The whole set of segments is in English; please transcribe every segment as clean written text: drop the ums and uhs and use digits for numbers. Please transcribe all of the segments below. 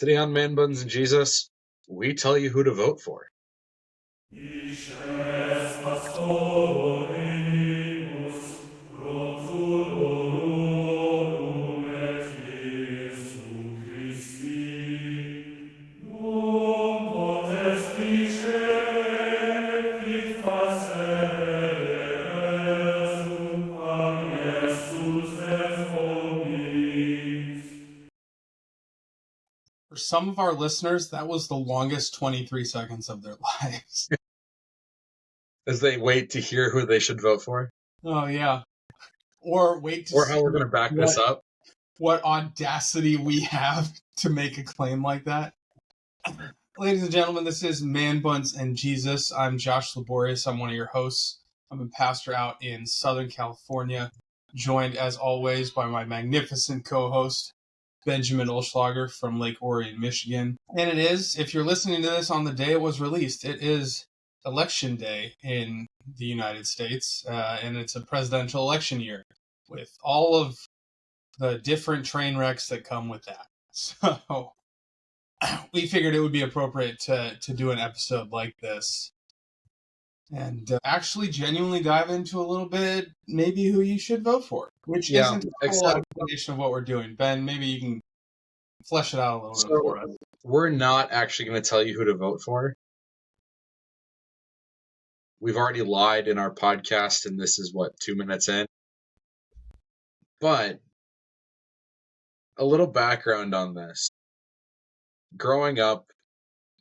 Today on Man Buns and Jesus, we tell you who to vote for. For some of our listeners, that was the longest 23 seconds of their lives. As they wait to hear who they should vote for. Oh, yeah. Or wait to Or see how we're going to back this up. What audacity we have to make a claim like that. Ladies and gentlemen, this is Man Buns and Jesus. I'm Josh Laborious. I'm one of your hosts. I'm a pastor out in Southern California, joined as always by my magnificent co-host, Benjamin Olschlager from Lake Orion, Michigan. And it is, if you're listening to this on the day it was released, it is election day in the United States, and it's a presidential election year with all of the different train wrecks that come with that. So we figured it would be appropriate to do an episode like this and actually genuinely dive into a little bit maybe who you should vote for, which isn't a full explanation of what we're doing. Ben, maybe you can flesh it out a little bit for us. We're not actually going to tell you who to vote for. We've already lied in our podcast, and this is, 2 minutes in? But a little background on this. Growing up,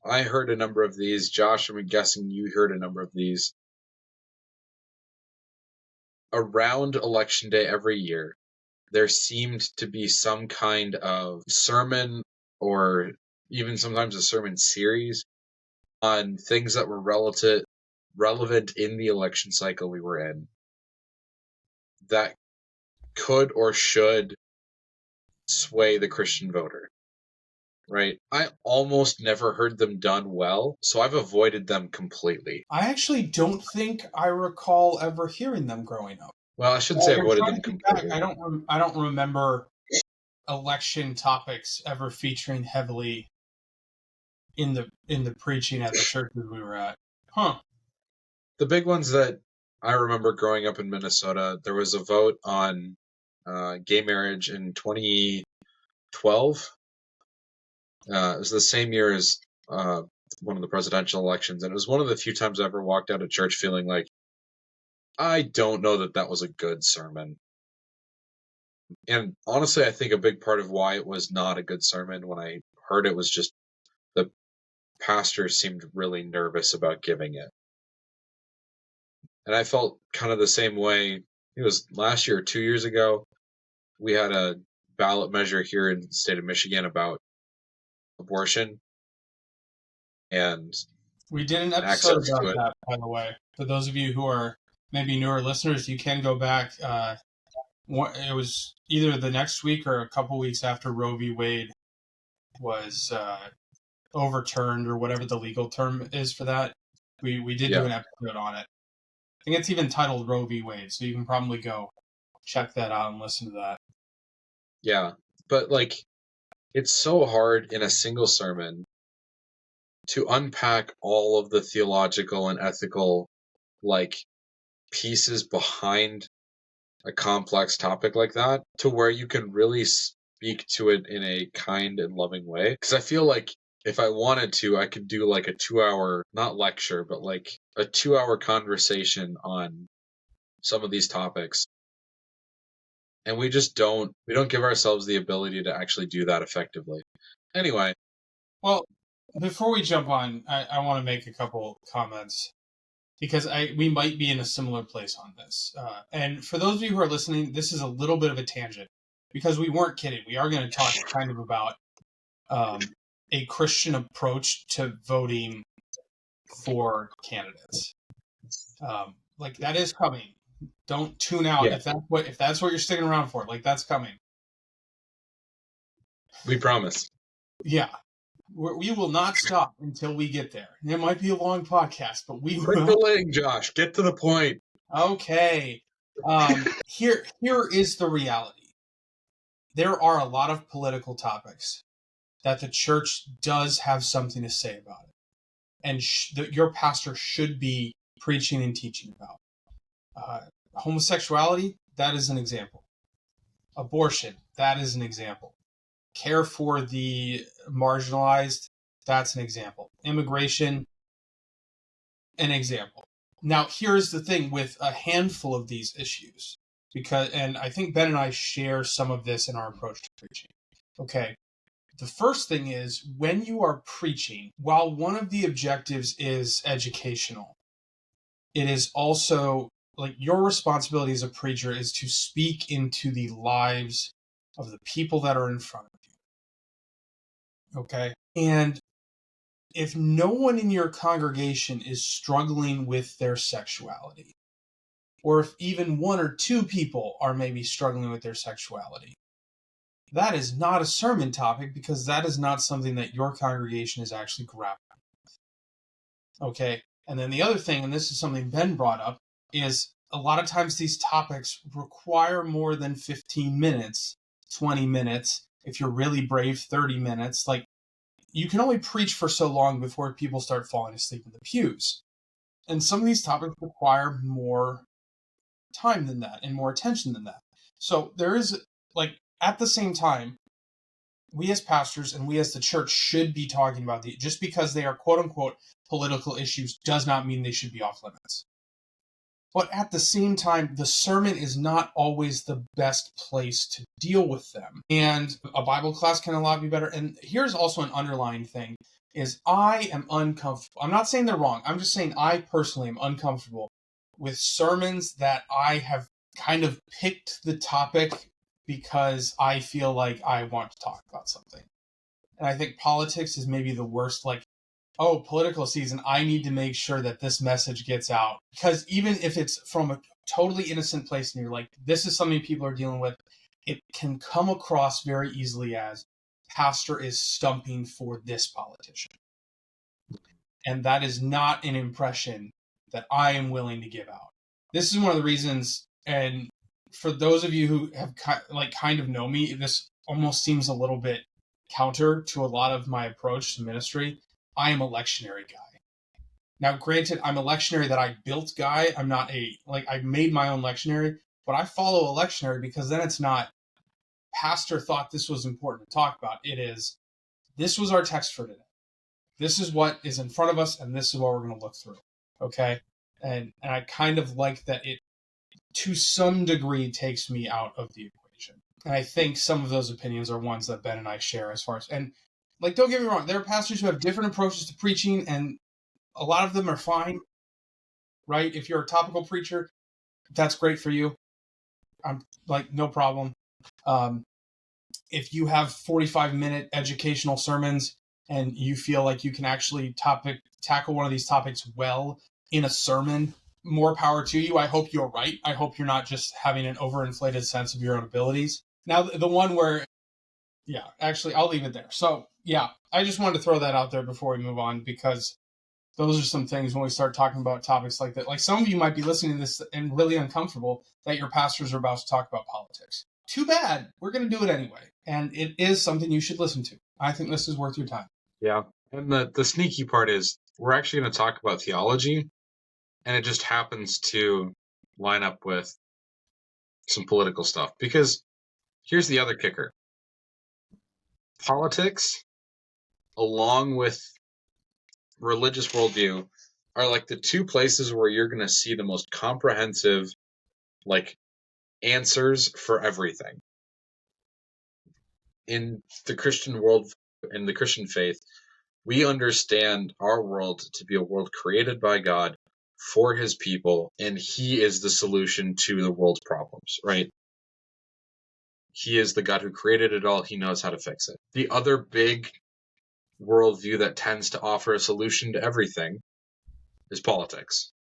I heard a number of these. Josh, I'm guessing you heard a number of these. Around Election Day every year, there seemed to be some kind of sermon or even sometimes a sermon series on things that were relevant in the election cycle we were in that could or should sway the Christian voter. Right? I almost never heard them done well, so I've avoided them completely. I actually don't think I recall ever hearing them growing up. Well, I shouldn't say avoided them completely. I don't remember election topics ever featuring heavily in the preaching at the churches we were at. The big ones that I remember growing up in Minnesota, there was a vote on gay marriage in 2012. It was the same year as one of the presidential elections, and it was one of the few times I ever walked out of church feeling like, I don't know that was a good sermon. And honestly, I think a big part of why it was not a good sermon when I heard it was just the pastor seemed really nervous about giving it. And I felt kind of the same way. It was last year or 2 years ago. We had a ballot measure here in the state of Michigan about abortion. And we did an episode about that, by the way. For those of you who are maybe newer listeners, you can go back. It was either the next week or a couple weeks after Roe v. Wade was overturned, or whatever the legal term is for that. We did do an episode on it. I think it's even titled Roe v. Wade, so you can probably go check that out and listen to that. Yeah, but it's so hard in a single sermon to unpack all of the theological and ethical pieces behind a complex topic like that to where you can really speak to it in a kind and loving way. Because I feel like if I wanted to, I could do a 2-hour, not lecture, but a 2-hour conversation on some of these topics. And we don't give ourselves the ability to actually do that effectively. Anyway. Well, before we jump on, I want to make a couple comments because we might be in a similar place on this. And for those of you who are listening, this is a little bit of a tangent because we weren't kidding. We are going to talk kind of about a Christian approach to voting for candidates. That is coming. Don't tune out if that's what you're sticking around for. That's coming. We promise. Yeah. We will not stop until we get there. It might be a long podcast, but we will. Quit delaying, Josh. Get to the point. Okay. Here is the reality. There are a lot of political topics that the church does have something to say about it, and that your pastor should be preaching and teaching about. Homosexuality, that is an example. Abortion, that is an example. Care for the marginalized, that's an example. Immigration, an example. Now, here's the thing with a handful of these issues, and I think Ben and I share some of this in our approach to preaching. Okay, the first thing is when you are preaching, while one of the objectives is educational, it is also like your responsibility as a preacher is to speak into the lives of the people that are in front of you. Okay, and if no one in your congregation is struggling with their sexuality, or if even one or two people are maybe struggling with their sexuality, that is not a sermon topic because that is not something that your congregation is actually grappling with. Okay? And then the other thing, and this is something Ben brought up, is a lot of times these topics require more than 15 minutes, 20 minutes, if you're really brave, 30 minutes. Like, you can only preach for so long before people start falling asleep in the pews. And some of these topics require more time than that and more attention than that. So there is, like, at the same time, we as pastors and we as the church should be talking about these. Just because they are quote unquote political issues does not mean they should be off limits. But at the same time, the sermon is not always the best place to deal with them. And a Bible class can a lot be better. And here's also an underlying thing, is I am uncomfortable. I'm not saying they're wrong. I'm just saying I personally am uncomfortable with sermons that I have kind of picked the topic because I feel like I want to talk about something. And I think politics is maybe the worst, like, oh, political season, I need to make sure that this message gets out. Because even if it's from a totally innocent place and you're like, this is something people are dealing with, it can come across very easily as pastor is stumping for this politician. And that is not an impression that I am willing to give out. This is one of the reasons, and for those of you who have kind of know me, this almost seems a little bit counter to a lot of my approach to ministry. I am a lectionary guy. Now, granted, I'm a lectionary that I built guy. I'm not I made my own lectionary, but I follow a lectionary because then it's not, pastor thought this was important to talk about. It is, this was our text for today. This is what is in front of us, and this is what we're going to look through. Okay? And I kind of like that it, to some degree, takes me out of the equation. And I think some of those opinions are ones that Ben and I share as far as, and like, don't get me wrong, there are pastors who have different approaches to preaching, and a lot of them are fine, right? If you're a topical preacher, that's great for you. I'm like, no problem. If you have 45-minute educational sermons and you feel like you can actually tackle one of these topics well in a sermon, more power to you. I hope you're right. I hope you're not just having an overinflated sense of your own abilities. Now, the one where, yeah, actually, I'll leave it there. So, yeah, I just wanted to throw that out there before we move on, because those are some things when we start talking about topics like that. Like, some of you might be listening to this and really uncomfortable that your pastors are about to talk about politics. Too bad. We're going to do it anyway. And it is something you should listen to. I think this is worth your time. Yeah. And the sneaky part is we're actually going to talk about theology, and it just happens to line up with some political stuff. Because here's the other kicker. Politics, along with religious worldview, are like the two places where you're going to see the most comprehensive, like, answers for everything. In the Christian world, in the Christian faith, we understand our world to be a world created by God for his people, and he is the solution to the world's problems, right? He is the God who created it all. He knows how to fix it. The other big worldview that tends to offer a solution to everything is politics.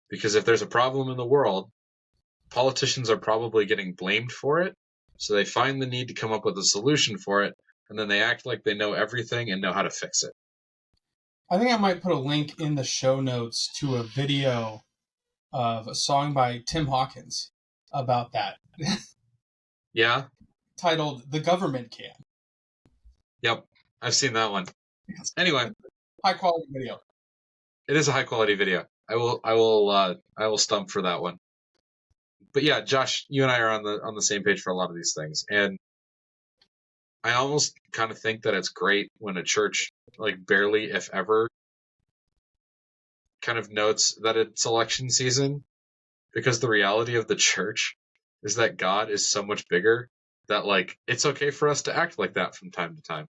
Because if there's a problem in the world, politicians are probably getting blamed for it, so they find the need to come up with a solution for it, and then they act like they know everything and know how to fix it. I think I might put a link in the show notes to a video of a song by Tim Hawkins about that. Yeah? Titled "The Government Can." Yep, I've seen that one. Anyway, High quality video. it is a high quality video. I will stump for that one. But yeah, Josh, you and I are on the same page for a lot of these things, and I almost kind of think that it's great when a church, like barely if ever, kind of notes that it's election season, because the reality of the church is that God is so much bigger that like it's okay for us to act like that from time to time.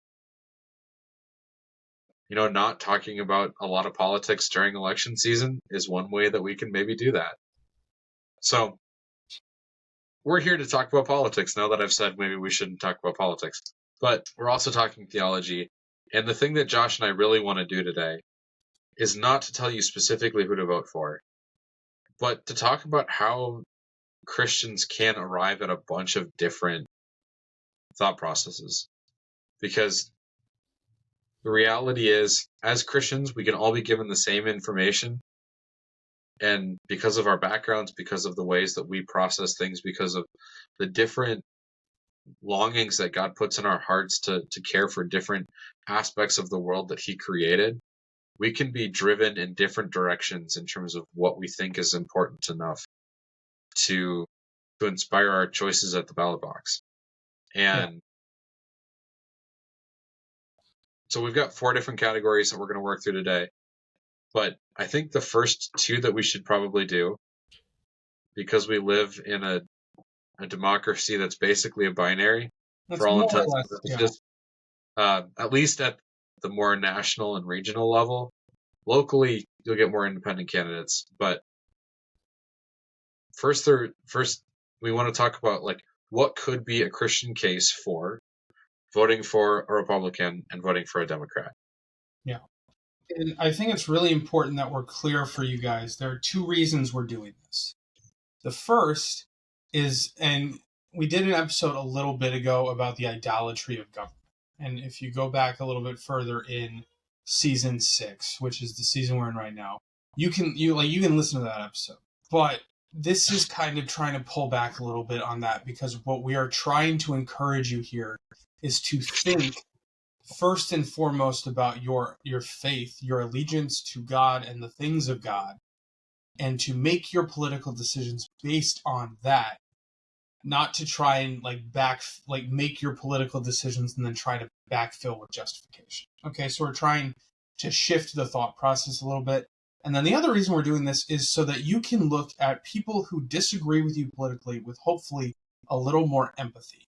Not talking about a lot of politics during election season is one way that we can maybe do that. So we're here to talk about politics now that I've said maybe we shouldn't talk about politics. But we're also talking theology. And the thing that Josh and I really want to do today is not to tell you specifically who to vote for, but to talk about how Christians can arrive at a bunch of different thought processes. Because the reality is, as Christians, we can all be given the same information. And because of our backgrounds, because of the ways that we process things, because of the different longings that God puts in our hearts to care for different aspects of the world that He created, we can be driven in different directions in terms of what we think is important enough to inspire our choices at the ballot box. And so we've got 4 different categories that we're going to work through today. But I think the first 2 that we should probably do, because we live in a democracy that's basically a binary, That's for all more or intents less, and purposes, at least at the more national and regional level. Locally, you'll get more independent candidates. But first, we want to talk about like what could be a Christian case for voting for a Republican and voting for a Democrat. Yeah. And I think it's really important that we're clear for you guys. There are 2 reasons we're doing this. The first is, and we did an episode a little bit ago about the idolatry of government. And if you go back a little bit further in season 6, which is the season we're in right now, you can listen to that episode. But this is kind of trying to pull back a little bit on that, because what we are trying to encourage you here is to think first and foremost about your faith, your allegiance to God and the things of God, and to make your political decisions based on that, not to try and make your political decisions and then try to backfill with justification. Okay, so we're trying to shift the thought process a little bit. And then the other reason we're doing this is so that you can look at people who disagree with you politically with hopefully a little more empathy,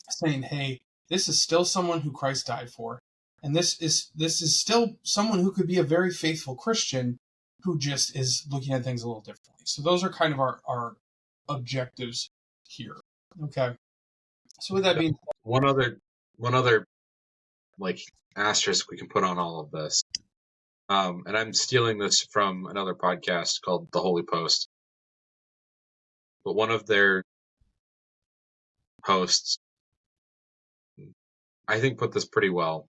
saying, hey, this is still someone who Christ died for, and this is still someone who could be a very faithful Christian who just is looking at things a little differently. So those are kind of our objectives here. Okay. So with that being said, one other like asterisk we can put on all of this, and I'm stealing this from another podcast called The Holy Post, but one of their hosts, I think, put this pretty well.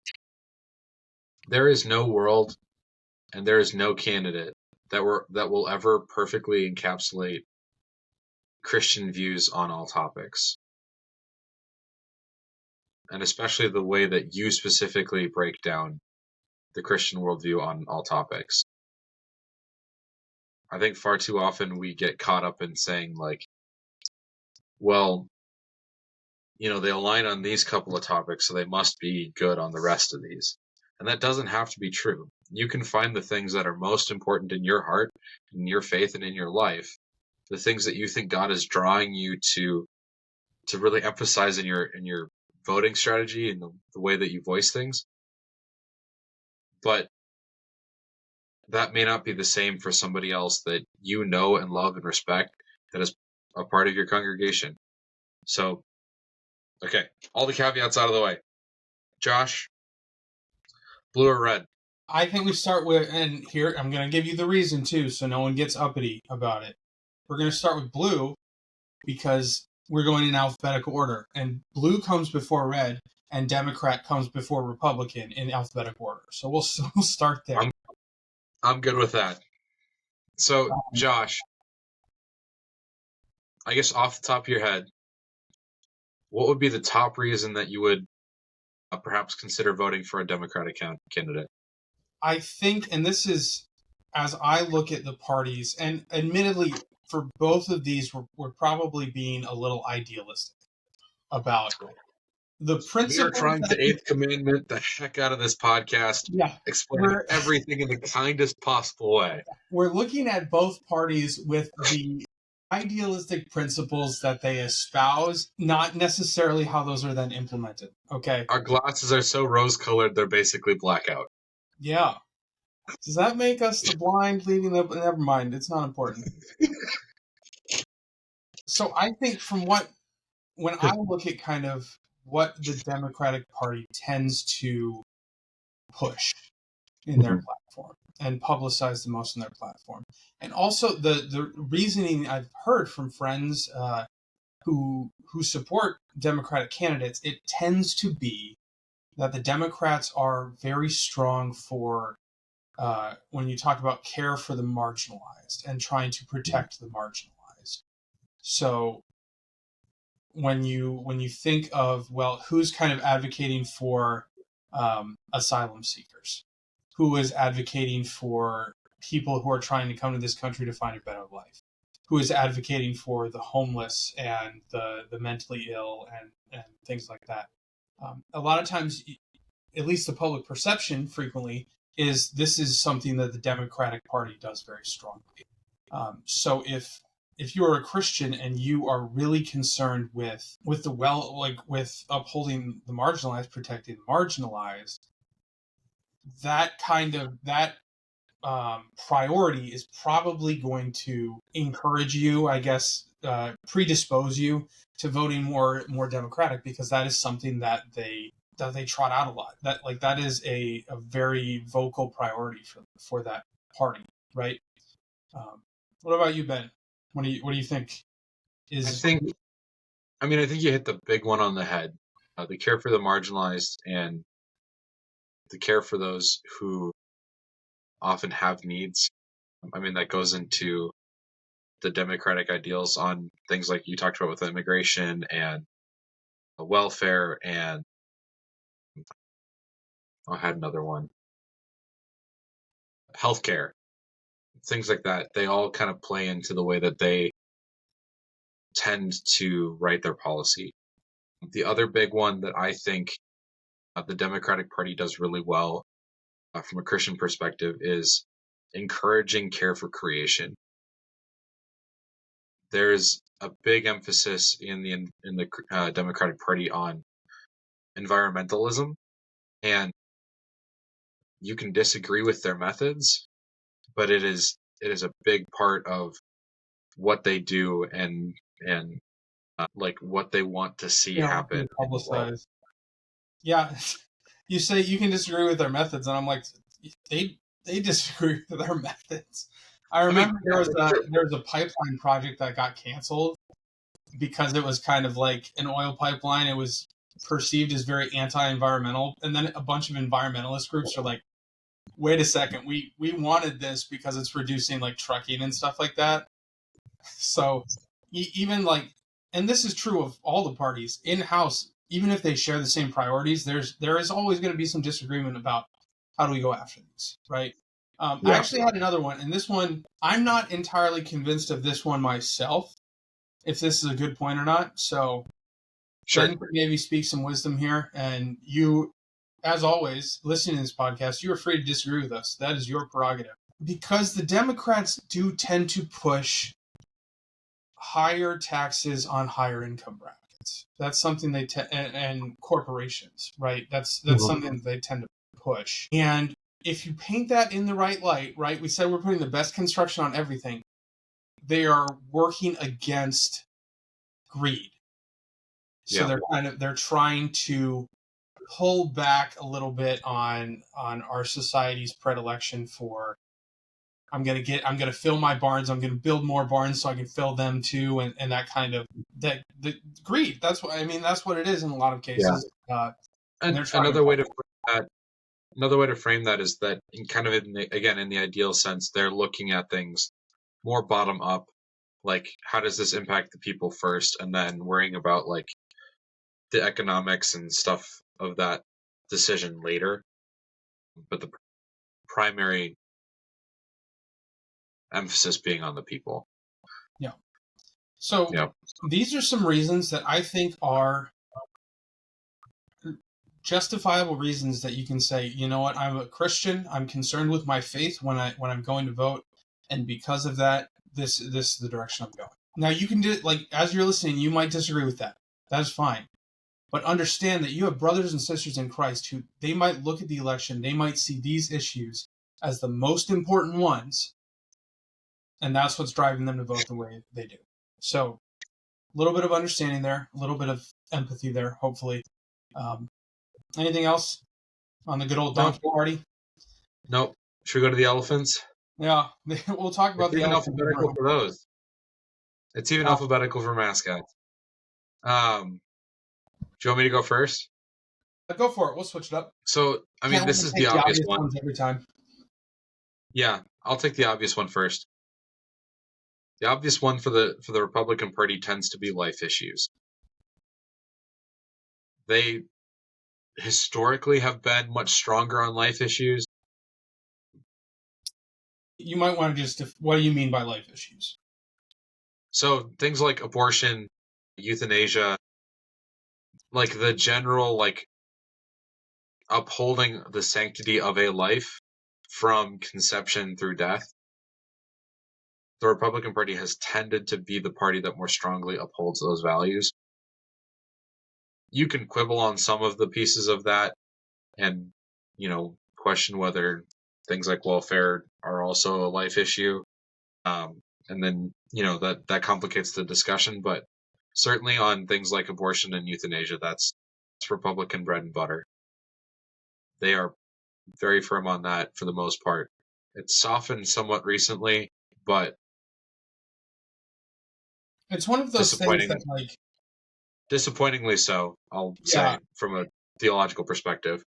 There is no world and there is no candidate that will ever perfectly encapsulate Christian views on all topics, and especially the way that you specifically break down the Christian worldview on all topics. I think far too often we get caught up in saying like, well, they align on these couple of topics, so they must be good on the rest of these. And that doesn't have to be true. You can find the things that are most important in your heart, in your faith, and in your life, the things that you think God is drawing you to really emphasize in your voting strategy and the way that you voice things. But that may not be the same for somebody else that you know and love and respect that is a part of your congregation. So, okay, all the caveats out of the way. Josh, blue or red? I think we start with, and here I'm going to give you the reason too, so no one gets uppity about it. We're going to start with blue because we're going in alphabetical order, and blue comes before red, and Democrat comes before Republican in alphabetical order. So we'll start there. I'm good with that. So, Josh, I guess off the top of your head, what would be the top reason that you would perhaps consider voting for a Democratic candidate. I think, and this is as I look at the parties, and admittedly, for both of these, we're probably being a little idealistic about the We are principles trying that, to Eighth Commandment the heck out of this podcast, yeah, explaining we're everything in the kindest possible way. we're looking at both parties with the idealistic principles that they espouse, not necessarily how those are then implemented. Okay. Our glasses are so rose-colored, they're basically blackout. Yeah. Does that make us the blind leading the? Never mind. It's not important. So I think when I look at kind of what the Democratic Party tends to push in their platform and publicize the most in their platform, and also the reasoning I've heard from friends who support Democratic candidates, it tends to be that the Democrats are very strong for when you talk about care for the marginalized and trying to protect the marginalized. So when you think of, well, who's kind of advocating for asylum seekers, who is advocating for people who are trying to come to this country to find a better life, who is advocating for the homeless and the mentally ill and things like that. A lot of times, at least the public perception frequently is this is something that the Democratic Party does very strongly. So if you are a Christian and you are really concerned with with upholding the marginalized, protecting the marginalized, that priority is probably going to encourage you, I guess, predispose you to voting more Democratic, because that is something that they trot out a lot. That is a very vocal priority for that party, right? What about you, Ben? What do you think I is? think, I mean, I think you hit the big one on the head. The care for the marginalized and the care for those who often have needs. I mean, that goes into the democratic ideals on things like you talked about with immigration and welfare, and I had another one, healthcare, things like that. They all kind of play into the way that they tend to write their policy. The other big one that I think the Democratic Party does really well from a Christian perspective is encouraging care for creation. There's a big emphasis in the Democratic Party on environmentalism, and you can disagree with their methods, but it is a big part of what they do, and like what they want to see happen in the world. Publicized. Yeah, you say you can disagree with their methods, and I'm like, they disagree with their methods. I I mean, remember yeah, that's true. there was a pipeline project that got canceled because it was kind of like an oil pipeline. It was perceived as very anti-environmental, and then a bunch of environmentalist groups are like, "Wait a second, we wanted this because it's reducing like trucking and stuff like that." So even like, and this is true of all the parties in house, even if they share the same priorities, there is always going to be some disagreement about how do we go after these, right? I Yeah, actually had another one, and this one I'm not entirely convinced of this one myself, if this is a good point or not. So sure. Ben could maybe speak some wisdom here, and you, as always, listening to this podcast, you are free to disagree with us. That is your prerogative. Because the Democrats do tend to push higher taxes on higher income brackets. That's something and corporations, right? That's Mhm. something that they tend to push. And if you paint that in the right light, right? We said we're putting the best construction on everything. They are working against greed. So Yeah, they're trying to pull back a little bit on our society's predilection for I'm gonna fill my barns. I'm gonna build more barns so I can fill them too, and that kind of that the greed. That's what I mean. That's what it is in a lot of yeah. cases. And And they're trying to another way to frame that is that in kind of again in the ideal sense, they're looking at things more bottom up, like how does this impact the people first, and then worrying about like the economics and stuff of that decision later, but the primary emphasis being on the people. Yeah. So these are some reasons that I think are justifiable reasons that you can say, you know what, I'm a Christian. I'm concerned with my faith when I'm going to vote, and because of that, this is the direction I'm going. Now you can do it, like, as you're listening, you might disagree with that. That's fine. But understand that you have brothers and sisters in Christ who they might look at the election, they might see these issues as the most important ones, and that's what's driving them to vote the way they do. So a little bit of understanding there, a little bit of empathy there, hopefully. Anything else on the good old donkey party? Nope. Should we go to the elephants? Yeah, we'll talk about It's the even elephant. alphabetical for those. It's even alphabetical for mascots. Do you want me to go first? Go for it. We'll switch it up. So, I mean, this is the obvious one. Every time. Yeah, I'll take the obvious one first. The obvious one for the Republican Party tends to be life issues. They historically have been much stronger on life issues. You might want to just, what do you mean by life issues? So things like abortion, euthanasia, like the general, like, upholding the sanctity of a life from conception through death. The Republican Party has tended to be the party that more strongly upholds those values. You can quibble on some of the pieces of that and, question whether things like welfare are also a life issue. And then, that complicates the discussion. But certainly on things like abortion and euthanasia, that's Republican bread and butter. They are very firm on that for the most part. It's softened somewhat recently, but it's one of those things that, like, disappointingly so, I'll say, from a theological perspective.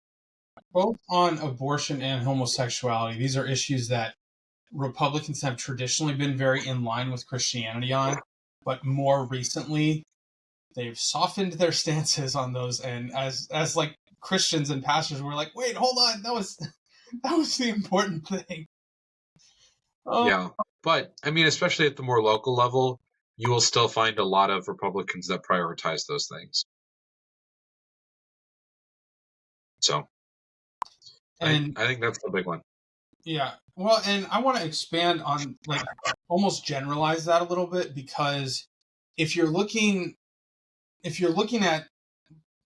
Both on abortion and homosexuality, these are issues that Republicans have traditionally been very in line with Christianity on, but more recently, they've softened their stances on those. And as like Christians and pastors, we're like, wait, hold on, that was the important thing. Yeah, but I mean, especially at the more local level, you will still find a lot of Republicans that prioritize those things. So, and I think that's the big one. Yeah, well, and I want to expand on, like, almost generalize that a little bit, because if you're looking at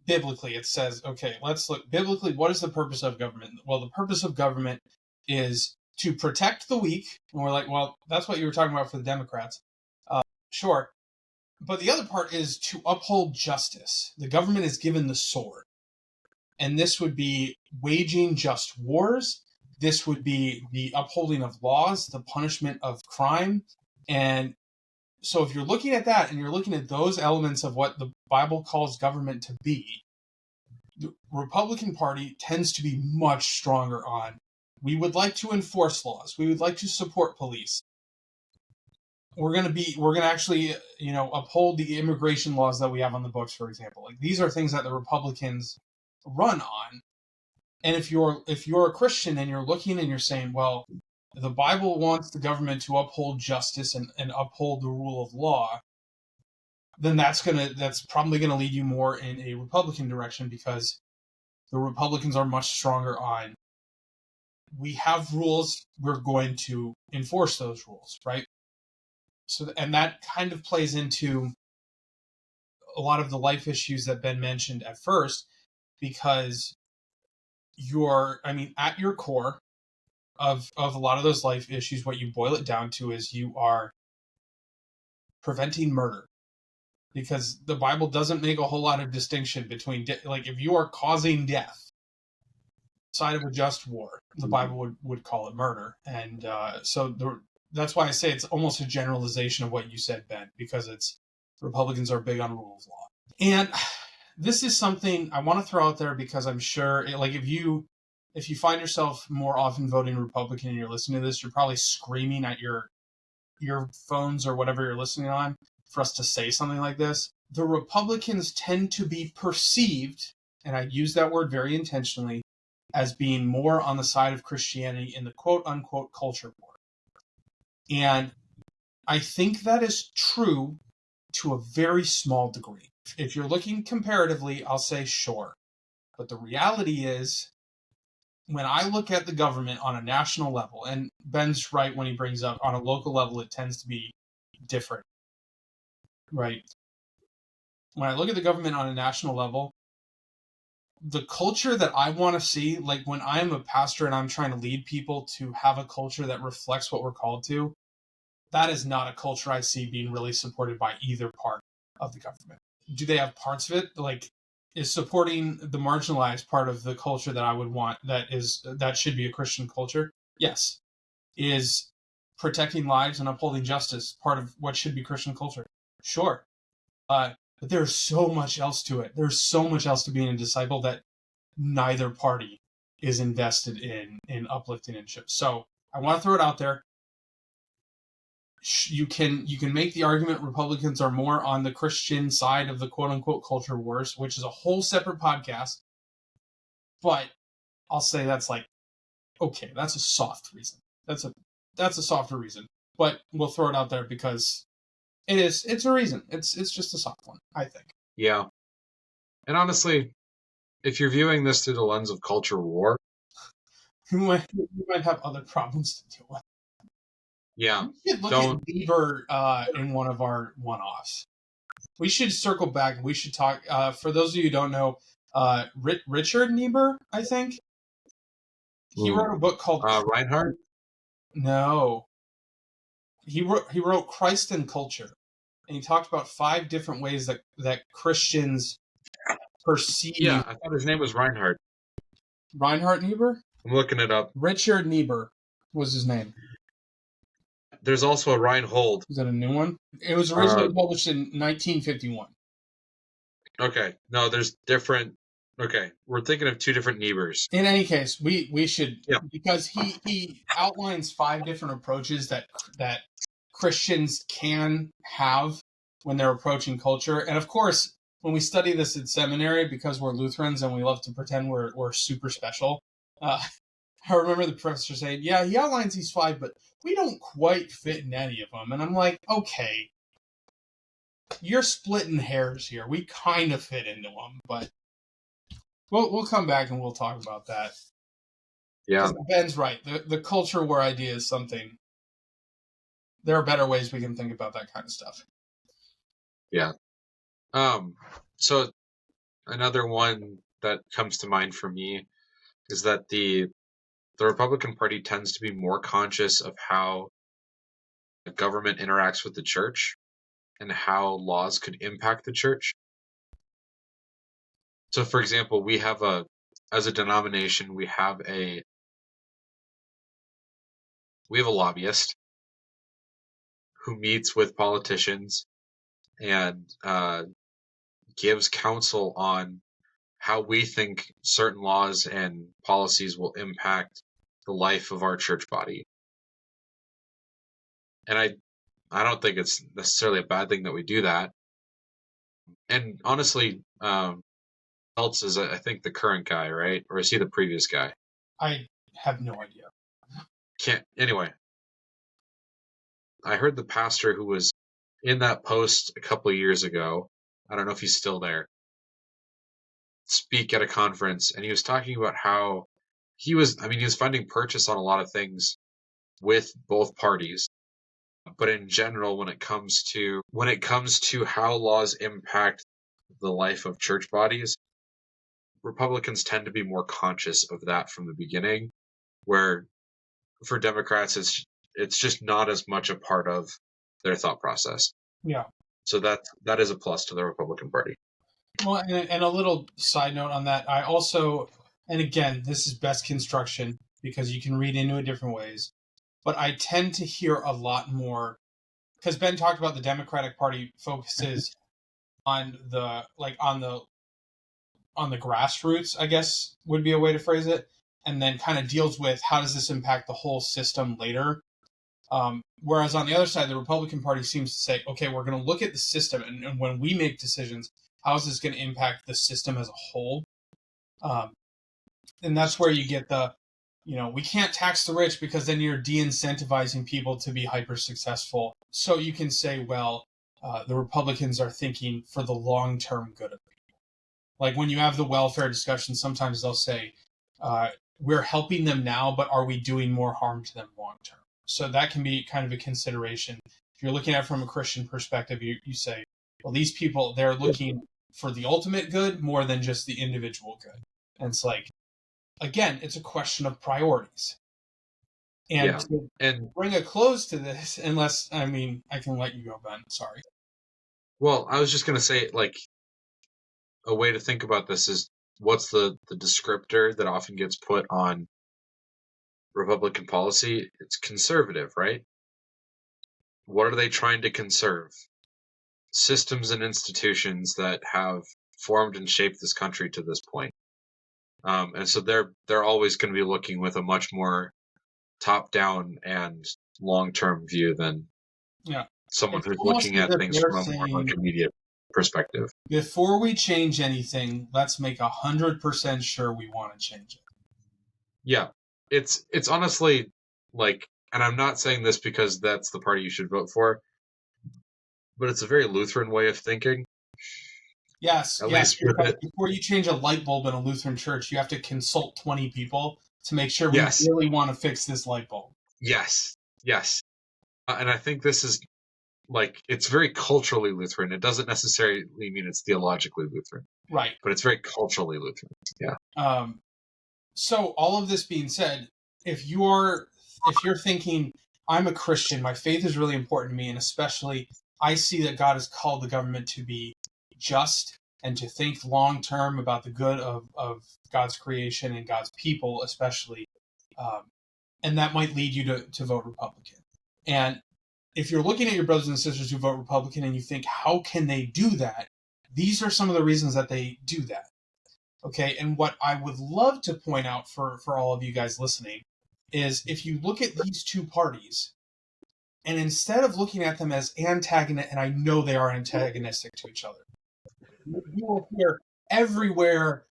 biblically, it says, okay, let's look biblically. What is the purpose of government? Well, the purpose of government is to protect the weak. And we're like, well, that's what you were talking about for the Democrats. Sure. But the other part is to uphold justice. The government is given the sword. And this would be waging just wars. This would be the upholding of laws, the punishment of crime. And so if you're looking at that and you're looking at those elements of what the Bible calls government to be, the Republican Party tends to be much stronger on, we would like to enforce laws. We would like to support police. We're going to actually, uphold the immigration laws that we have on the books, for example. Like, these are things that the Republicans run on. And if you're a Christian and you're looking and you're saying, well, the Bible wants the government to uphold justice and uphold the rule of law, then that's probably gonna lead you more in a Republican direction, because the Republicans are much stronger on, we have rules, we're going to enforce those rules, right? So, and that kind of plays into a lot of the life issues that Ben mentioned at first, because at your core of a lot of those life issues, what you boil it down to is you are preventing murder. Because the Bible doesn't make a whole lot of distinction between, like, if you are causing death outside of a just war, the Bible would call it murder. And that's why I say it's almost a generalization of what you said, Ben, because Republicans are big on rule of law. And this is something I want to throw out there, because I'm sure, like, if you find yourself more often voting Republican and you're listening to this, you're probably screaming at your phones or whatever you're listening on for us to say something like this. The Republicans tend to be perceived, and I use that word very intentionally, as being more on the side of Christianity in the quote-unquote culture war. And I think that is true to a very small degree. If you're looking comparatively, I'll say sure. But the reality is, when I look at the government on a national level, and Ben's right when he brings up on a local level, it tends to be different, right? When I look at the government on a national level, the culture that I want to see, like when I'm a pastor and I'm trying to lead people to have a culture that reflects what we're called to, that is not a culture I see being really supported by either part of the government. Do they have parts of it? Like, is supporting the marginalized part of the culture that I would want, that should be a Christian culture? Yes. Is protecting lives and upholding justice part of what should be Christian culture? Sure. But there's so much else to it. There's so much else to being a disciple that neither party is invested in uplifting and ship. So I want to throw it out there. You can make the argument Republicans are more on the Christian side of the quote unquote culture wars, which is a whole separate podcast. But I'll say that's like, okay, that's a soft reason. That's a softer reason. But we'll throw it out there because it's a reason. It's just a soft one, I think. Yeah. And honestly, if you're viewing this through the lens of culture war, you might have other problems to deal with. Yeah. We should look at Niebuhr in one of our one-offs. We should circle back. We should talk. For those of you who don't know, Richard Niebuhr, I think, he wrote a book called Reinhardt. No, he wrote Christ and Culture, and he talked about 5 different ways that Christians perceive. Yeah, I thought his name was Reinhardt. Reinhardt Niebuhr? I'm looking it up. Richard Niebuhr was his name. There's also a Reinhold. Is that a new one? It was originally published in 1951. Okay. No, there's different. Okay. We're thinking of 2 different Niebuhrs. In any case, we should, because he outlines 5 different approaches that Christians can have when they're approaching culture. And of course, when we study this at seminary, because we're Lutherans and we love to pretend we're super special, I remember the professor saying, yeah, he outlines these 5, but we don't quite fit in any of them. And I'm like, okay, you're splitting hairs here. We kind of fit into them, but we'll come back and we'll talk about that. Yeah. Ben's right. The culture war idea is something. There are better ways we can think about that kind of stuff. Yeah. So another one that comes to mind for me is that the Republican Party tends to be more conscious of how the government interacts with the church and how laws could impact the church. So, for example, we have as a denomination, we have a lobbyist who meets with politicians and gives counsel on how we think certain laws and policies will impact the life of our church body. And I don't think it's necessarily a bad thing that we do that. And honestly, Peltz is, I think, the current guy, right? Or is he the previous guy? I have no idea. Anyway, I heard the pastor who was in that post a couple of years ago, I don't know if he's still there, speak at a conference, and he was talking about how he was finding purchase on a lot of things with both parties. But in general, when it comes to how laws impact the life of church bodies, Republicans tend to be more conscious of that from the beginning, where for Democrats it's just not as much a part of their thought process. Yeah. So that is a plus to the Republican Party. Well, and a little side note on that, I also, and again, this is best construction because you can read into it different ways, but I tend to hear a lot more, because Ben talked about the Democratic Party focuses on the grassroots, I guess would be a way to phrase it, and then kind of deals with how does this impact the whole system later. Whereas on the other side, the Republican Party seems to say, okay, we're going to look at the system, and when we make decisions, how is this going to impact the system as a whole? And that's where you get the, we can't tax the rich because then you're de-incentivizing people to be hyper successful. So you can say, well, the Republicans are thinking for the long-term good of people. Like when you have the welfare discussion, sometimes they'll say, we're helping them now, but are we doing more harm to them long-term? So that can be kind of a consideration. If you're looking at it from a Christian perspective, you say, well, these people, they're looking for the ultimate good more than just the individual good. And it's like, again, it's a question of priorities. And to bring a close to this, unless, I can let you go, Ben. Sorry. Well, I was just going to say, like, a way to think about this is what's the descriptor that often gets put on Republican policy? It's conservative, right? What are they trying to conserve? Systems and institutions that have formed and shaped this country to this point. And so they're always going to be looking with a much more top-down and long-term view than someone who's looking at things from a more like immediate perspective. Before we change anything, let's make 100% sure we want to change it. Yeah, it's honestly like, and I'm not saying this because that's the party you should vote for, but it's a very Lutheran way of thinking. Yes, because before you change a light bulb in a Lutheran church, you have to consult 20 people to make sure we really want to fix this light bulb. Yes. And I think this is, like, it's very culturally Lutheran. It doesn't necessarily mean it's theologically Lutheran. Right. But it's very culturally Lutheran. Yeah. So all of this being said, if you're thinking, I'm a Christian, my faith is really important to me, and especially I see that God has called the government to be just and to think long term about the good of God's creation and God's people, especially, and that might lead you to vote Republican. And if you're looking at your brothers and sisters who vote Republican and you think, how can they do that? These are some of the reasons that they do that. Okay, and what I would love to point out for all of you guys listening is if you look at these two parties, and instead of looking at them as antagonistic, and I know they are antagonistic to each other, you will hear everywhere,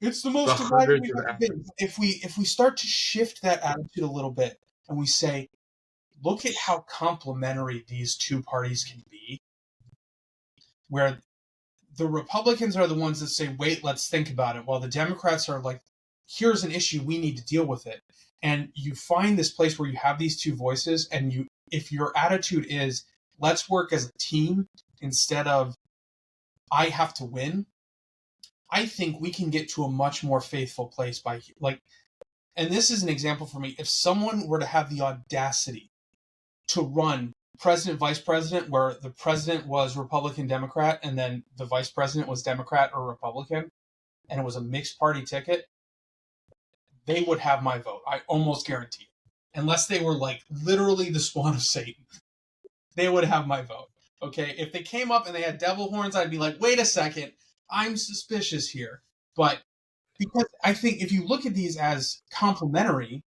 it's the most divided we've ever been. If we start to shift that attitude a little bit, and we say, look at how complementary these two parties can be, where the Republicans are the ones that say, wait, let's think about it, while the Democrats are like, here's an issue, we need to deal with it. And you find this place where you have these two voices, and if your attitude is, let's work as a team instead of, I have to win, I think we can get to a much more faithful place by, like, and this is an example for me, if someone were to have the audacity to run president, vice president, where the president was Republican, Democrat, and then the vice president was Democrat or Republican, and it was a mixed party ticket, they would have my vote. I almost guarantee it. Unless they were like literally the spawn of Satan, they would have my vote. Okay, if they came up and they had devil horns, I'd be like, wait a second, I'm suspicious here. But because I think if you look at these as complementary,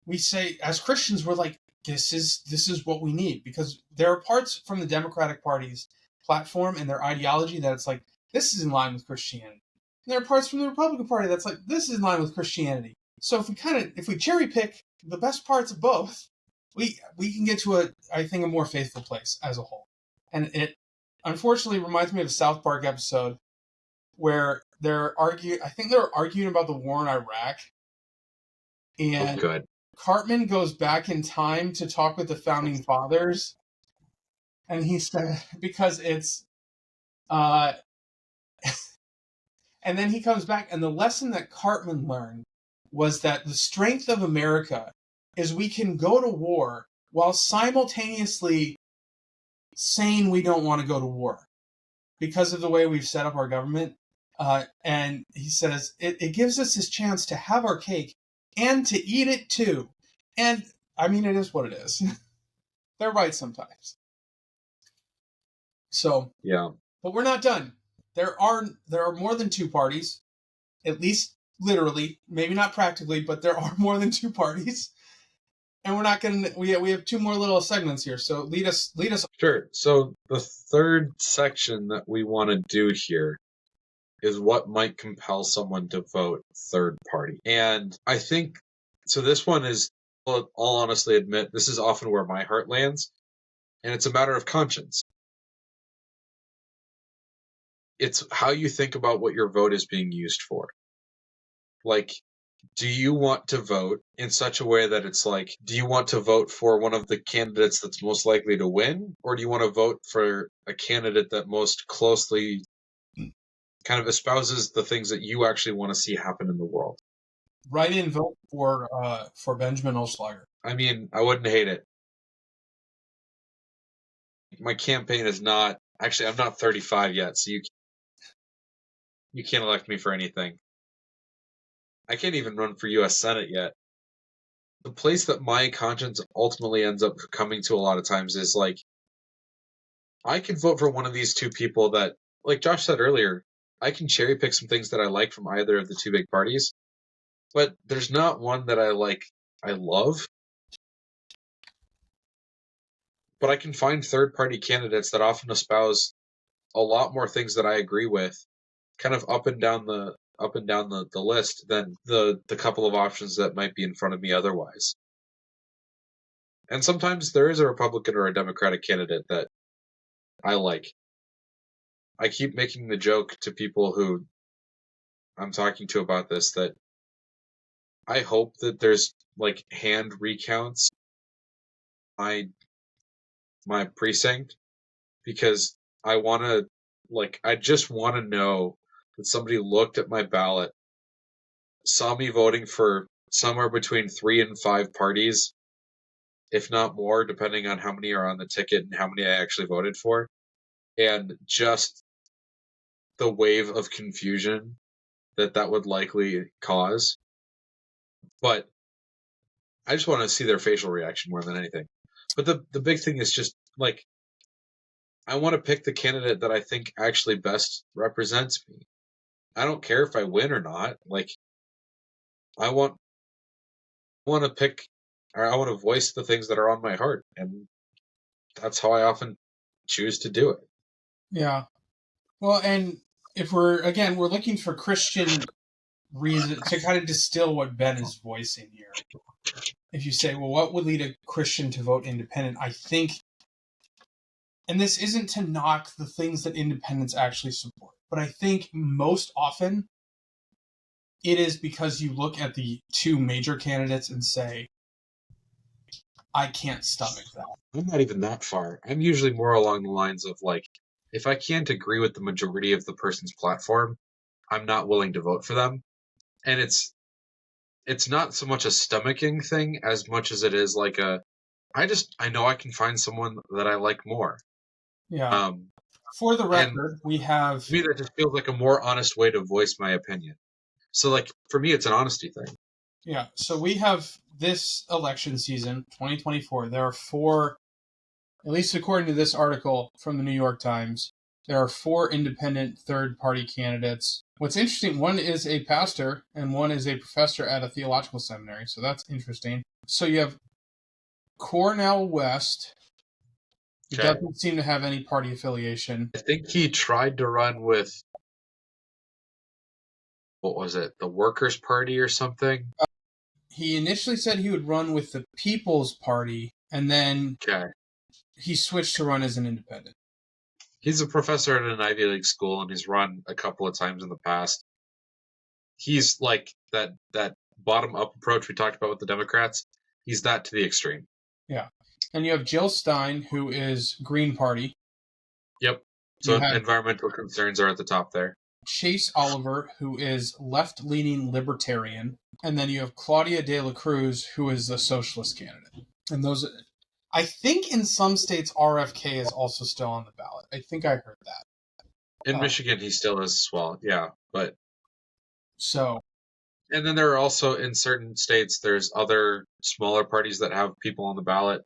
we say, as Christians, we're like, this is what we need, because there are parts from the Democratic Party's platform and their ideology that it's like, this is in line with Christianity. And there are parts from the Republican Party that's like, this is in line with Christianity. So if we cherry pick the best parts of both, we can get to I think a more faithful place as a whole. And it unfortunately reminds me of a South Park episode where they're arguing about the war in Iraq. And Cartman goes back in time to talk with the founding fathers, and he said, because it's, and then he comes back, and the lesson that Cartman learned was that the strength of America is we can go to war while simultaneously saying we don't want to go to war because of the way we've set up our government. And he says, it gives us this chance to have our cake and to eat it too. And I mean, it is what it is. They're right sometimes. So, yeah. But we're not done. There are more than two parties, at least literally, maybe not practically, but there are more than two parties. And we're not going to, we have two more little segments here. So lead us. Sure. So the third section that we want to do here is what might compel someone to vote third party. And I think, so this one is, I'll honestly admit, this is often where my heart lands, and it's a matter of conscience. It's how you think about what your vote is being used for. Like, do you want to vote in such a way that it's like, do you want to vote for one of the candidates that's most likely to win? Or do you want to vote for a candidate that most closely kind of espouses the things that you actually want to see happen in the world? Write-in vote for Benjamin Olschlager. I mean, I wouldn't hate it. My campaign is not, actually, I'm not 35 yet, so you can't elect me for anything. I can't even run for U.S. Senate yet. The place that my conscience ultimately ends up coming to a lot of times is like, I could vote for one of these two people that, like Josh said earlier, I can cherry pick some things that I like from either of the two big parties, but there's not one that I love. But I can find third party candidates that often espouse a lot more things that I agree with, kind of up and down the list than the couple of options that might be in front of me otherwise. And sometimes there is a Republican or a Democratic candidate that I like. I keep making the joke to people who I'm talking to about this that I hope that there's like hand recounts my precinct, because I just want to know that somebody looked at my ballot, saw me voting for somewhere between 3 and 5 parties, if not more, depending on how many are on the ticket and how many I actually voted for, and just the wave of confusion that would likely cause. But I just want to see their facial reaction more than anything. But the big thing is just like, I want to pick the candidate that I think actually best represents me. I don't care if I win or not. Like, I want to pick, or I want to voice the things that are on my heart, and that's how I often choose to do it. Yeah. Well, and if we're looking for Christian reason to kind of distill what Ben is voicing here. If you say, well, what would lead a Christian to vote independent? I think, and this isn't to knock the things that independents actually support, but I think most often it is because you look at the two major candidates and say, I can't stomach that. I'm not even that far. I'm usually more along the lines of like, if I can't agree with the majority of the person's platform, I'm not willing to vote for them. And it's not so much a stomaching thing as much as it is like I know I can find someone that I like more. Yeah. For the And record, we have... to me, that just feels like a more honest way to voice my opinion. So, like, for me, it's an honesty thing. Yeah, so we have this election season, 2024, there are 4, at least according to this article from the New York Times, there are 4 independent third-party candidates. What's interesting, one is a pastor and one is a professor at a theological seminary, so that's interesting. So you have Cornel West, who Okay. doesn't seem to have any party affiliation. I think he tried to run with, what was it, the Workers' Party or something? He initially said he would run with the People's Party, and then Okay. he switched to run as an independent. He's a professor at an Ivy League school, and he's run a couple of times in the past. He's like that bottom-up approach we talked about with the Democrats. He's that to the extreme. Yeah. And you have Jill Stein, who is Green Party. Yep. So environmental concerns are at the top there. Chase Oliver, who is left-leaning libertarian. And then you have Claudia de la Cruz, who is the socialist candidate. And those, I think in some states, RFK is also still on the ballot. I think I heard that. In Michigan, he still is as well. Yeah. But so, and then there are also, in certain states, there's other smaller parties that have people on the ballot.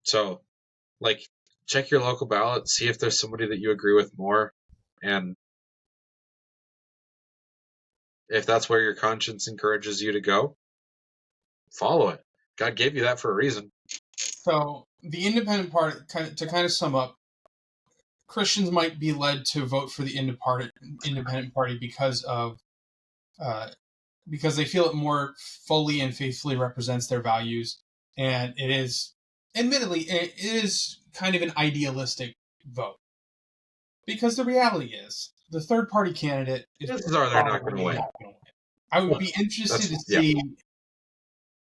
So, like, check your local ballot, see if there's somebody that you agree with more, and if that's where your conscience encourages you to go, follow it. God gave you that for a reason. So, the independent part, to kind of sum up, Christians might be led to vote for the independent party because they feel it more fully and faithfully represents their values, and it is, admittedly, it is kind of an idealistic vote. Because the reality is, the third party candidate is Chances are they're not going to probably win. not going to win. I would be interested to see,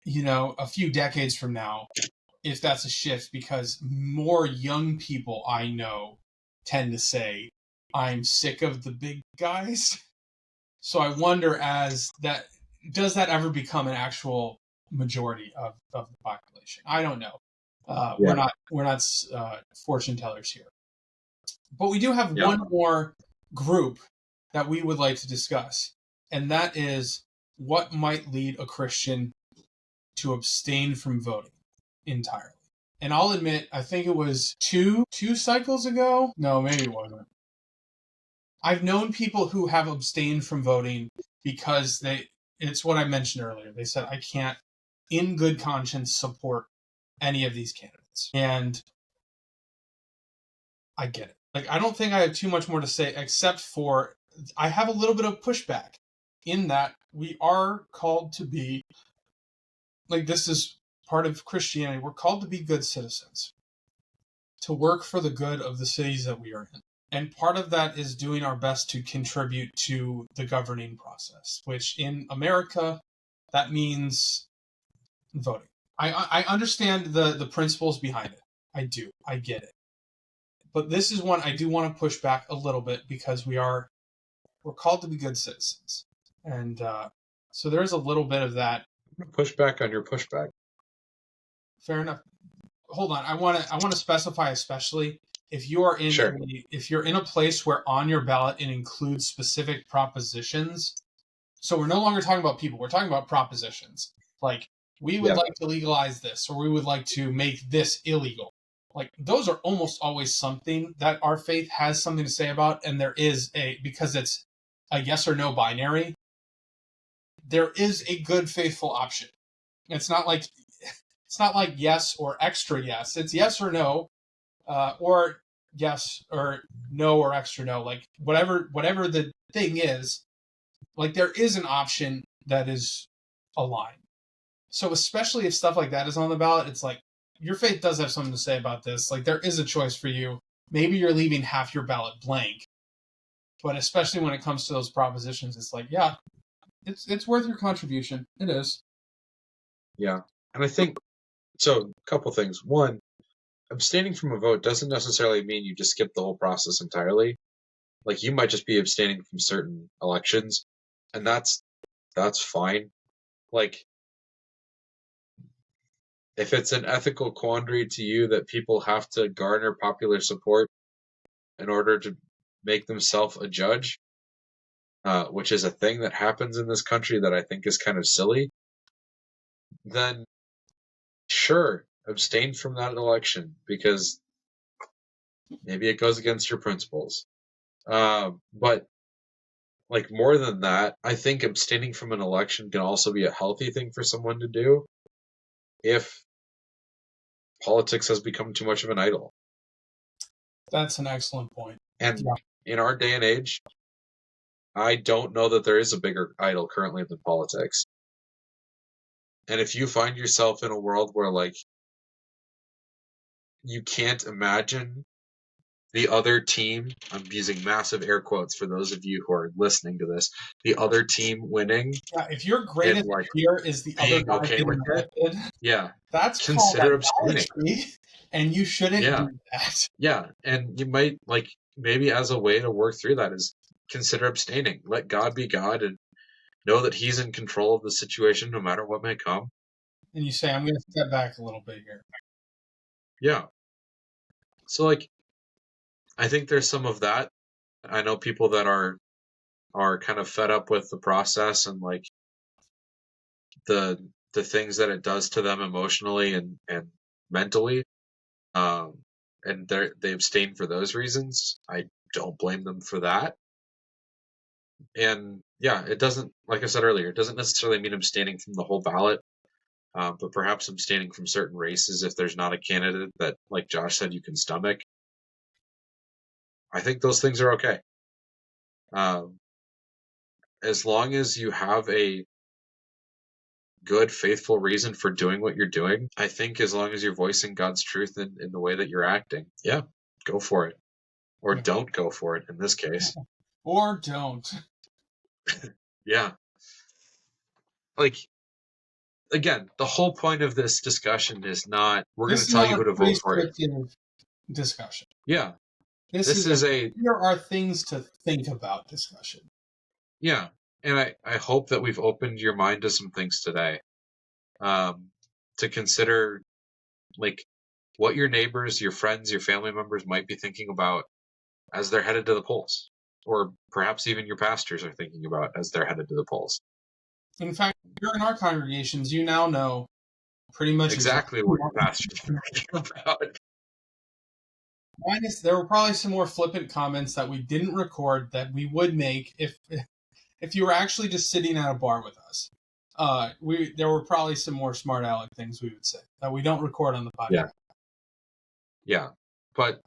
a few decades from now, if that's a shift, because more young people I know tend to say, I'm sick of the big guys. So I wonder, does that ever become an actual majority of the population? I don't know. We're not fortune tellers here, but we do have one more group that we would like to discuss, and that is what might lead a Christian to abstain from voting entirely. And I'll admit, I think it was two cycles ago. No, maybe it wasn't. I've known people who have abstained from voting because it's what I mentioned earlier. They said, I can't, in good conscience, support any of these candidates. And I get it. Like, I don't think I have too much more to say, except for I have a little bit of pushback in that we are called to be, like, this is part of Christianity. We're called to be good citizens, to work for the good of the cities that we are in. And part of that is doing our best to contribute to the governing process, which in America, that means voting. I understand the principles behind it. I do. I get it. But this is one I do want to push back a little bit, because we're called to be good citizens. And so there's a little bit of that. Push back on your pushback. Fair enough. Hold on. I want to specify, especially if you are if you're in a place where on your ballot it includes specific propositions. So we're no longer talking about people. We're talking about propositions. Like, we would like to legalize this, or we would like to make this illegal. Like, those are almost always something that our faith has something to say about, and because it's a yes or no binary, there is a good, faithful option. It's not like yes or extra yes. It's yes or no, or yes or no or extra no. Like, whatever the thing is, like, there is an option that is aligned. So especially if stuff like that is on the ballot, it's like, your faith does have something to say about this. Like, there is a choice for you. Maybe you're leaving half your ballot blank, but especially when it comes to those propositions, it's like, yeah, it's worth your contribution. It is. Yeah. And I think, so a couple things. One, abstaining from a vote doesn't necessarily mean you just skip the whole process entirely. Like, you might just be abstaining from certain elections, and that's fine. Like, if it's an ethical quandary to you that people have to garner popular support in order to make themselves a judge, which is a thing that happens in this country that I think is kind of silly, then sure, abstain from that election, because maybe it goes against your principles. But like, more than that, I think abstaining from an election can also be a healthy thing for someone to do if politics has become too much of an idol. That's an excellent point. And in our day and age, I don't know that there is a bigger idol currently than politics. And if you find yourself in a world where, like, you can't imagine the other team, I'm using massive air quotes for those of you who are listening to this, the other team winning. Yeah, if your greatest fear is the other guy getting elected, that's consider abstaining, and you shouldn't do that. Yeah, and you might, like, maybe as a way to work through that is consider abstaining. Let God be God and know that He's in control of the situation no matter what may come. And you say, I'm going to step back a little bit here. Yeah. So, like, I think there's some of that. I know people that are kind of fed up with the process and, like, the things that it does to them emotionally and mentally. And they abstain for those reasons. I don't blame them for that. And yeah, it doesn't, like I said earlier, it doesn't necessarily mean abstaining from the whole ballot, but perhaps abstaining from certain races if there's not a candidate that, like Josh said, you can stomach. I think those things are okay. As long as you have a good, faithful reason for doing what you're doing, I think as long as you're voicing God's truth in the way that you're acting, yeah, go for it. Or Yeah. don't go for it in this case. Or don't. Yeah. Like, again, the whole point of this discussion is not, we're going This to is tell not you a who to vote for you. prescriptive discussion. Yeah. This This is is a, here are things to think about discussion. yeah. And I hope that we've opened your mind to some things today. To consider, like, what your neighbors, your friends, your family members might be thinking about as they're headed to the polls. Or perhaps even your pastors are thinking about as they're headed to the polls. In fact, if you're in our congregations, you now know pretty much Exactly what your pastors are thinking about. Minus, there were probably some more flippant comments that we didn't record that we would make if you were actually just sitting at a bar with us. There were probably some more smart aleck things we would say that we don't record on the podcast. Yeah. Yeah. But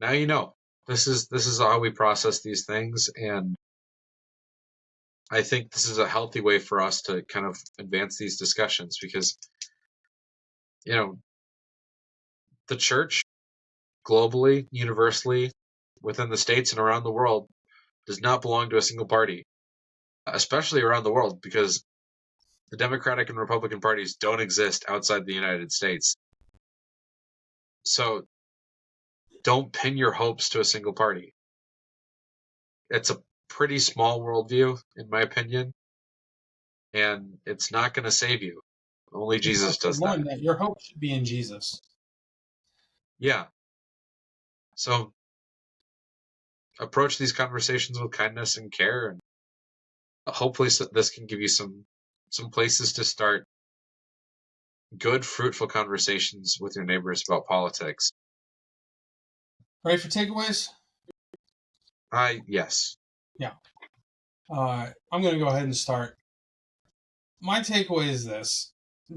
now you know. This is how we process these things, and I think this is a healthy way for us to kind of advance these discussions because, the church globally, universally, within the states and around the world does not belong to a single party, especially around the world because the Democratic and Republican parties don't exist outside the United States. So don't pin your hopes to a single party. It's a pretty small worldview, in my opinion, and it's not going to save you. Only Jesus does that. That your hope should be in Jesus. Yeah. So approach these conversations with kindness and care, and hopefully this can give you some places to start good, fruitful conversations with your neighbors about politics. Ready for takeaways? Yes. Yeah. I'm going to go ahead and start. My takeaway is this.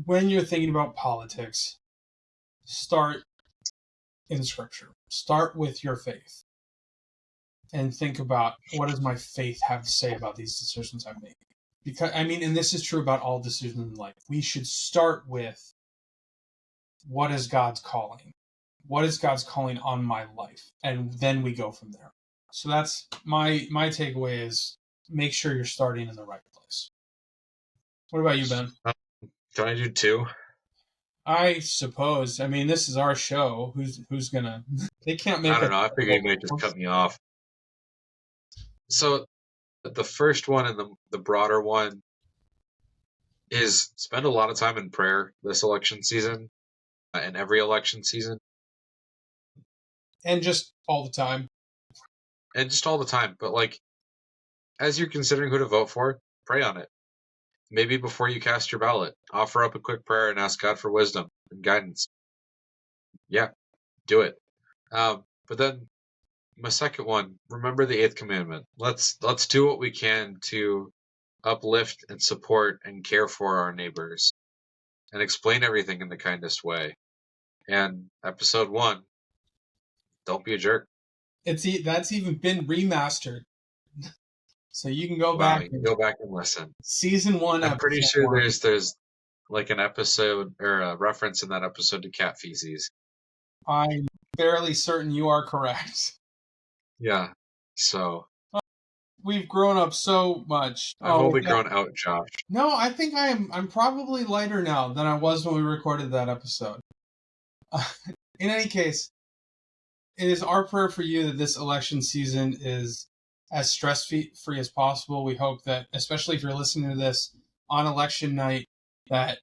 When you're thinking about politics, start in Scripture. Start with your faith. And think about, what does my faith have to say about these decisions I'm making? Because, and this is true about all decisions in life. We should start with, what is God's calling? What is God's calling on my life? And then we go from there. So that's my takeaway is, make sure you're starting in the right place. What about you, Ben? Can I do two? I suppose. This is our show. Who's gonna? They can't make. I don't know. I figured you might just cut me off. So the first one and the broader one is spend a lot of time in prayer this election season and every election season. And just all the time. And just all the time. But as you're considering who to vote for, pray on it. Maybe before you cast your ballot, offer up a quick prayer and ask God for wisdom and guidance. Yeah, do it. But then my second one, remember the 8th commandment. Let's do what we can to uplift and support and care for our neighbors and explain everything in the kindest way. And episode 1, don't be a jerk. That's even been remastered, so you can go back. You can go back and listen. Season 1. I'm pretty sure there's like an episode or a reference in that episode to cat feces. I'm fairly certain you are correct. Yeah. So we've grown up so much. I've only grown out, Josh. No, I think I'm probably lighter now than I was when we recorded that episode. In any case, it is our prayer for you that this election season is as stress-free as possible. We hope that, especially if you're listening to this on election night, that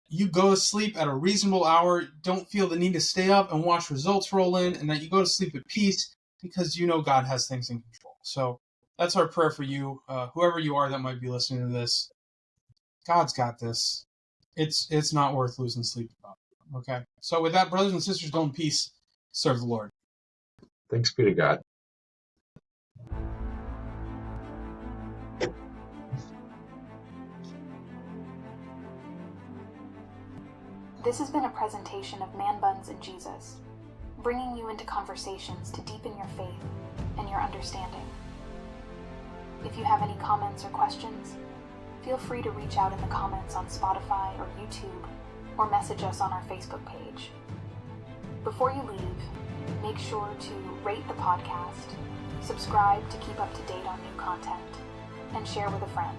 you go to sleep at a reasonable hour, don't feel the need to stay up and watch results roll in, and that you go to sleep at peace because you know God has things in control. So that's our prayer for you, whoever you are that might be listening to this. God's got this. It's not worth losing sleep about. Okay? So with that, brothers and sisters, go in peace. Serve the Lord. Thanks be to God. This has been a presentation of Man Buns and Jesus. bringing you into conversations to deepen your faith and your understanding. If you have any comments or questions, feel free to reach out in the comments on Spotify or YouTube, or message us on our Facebook page. Before you leave, make sure to rate the podcast, subscribe to keep up to date on new content, and share with a friend.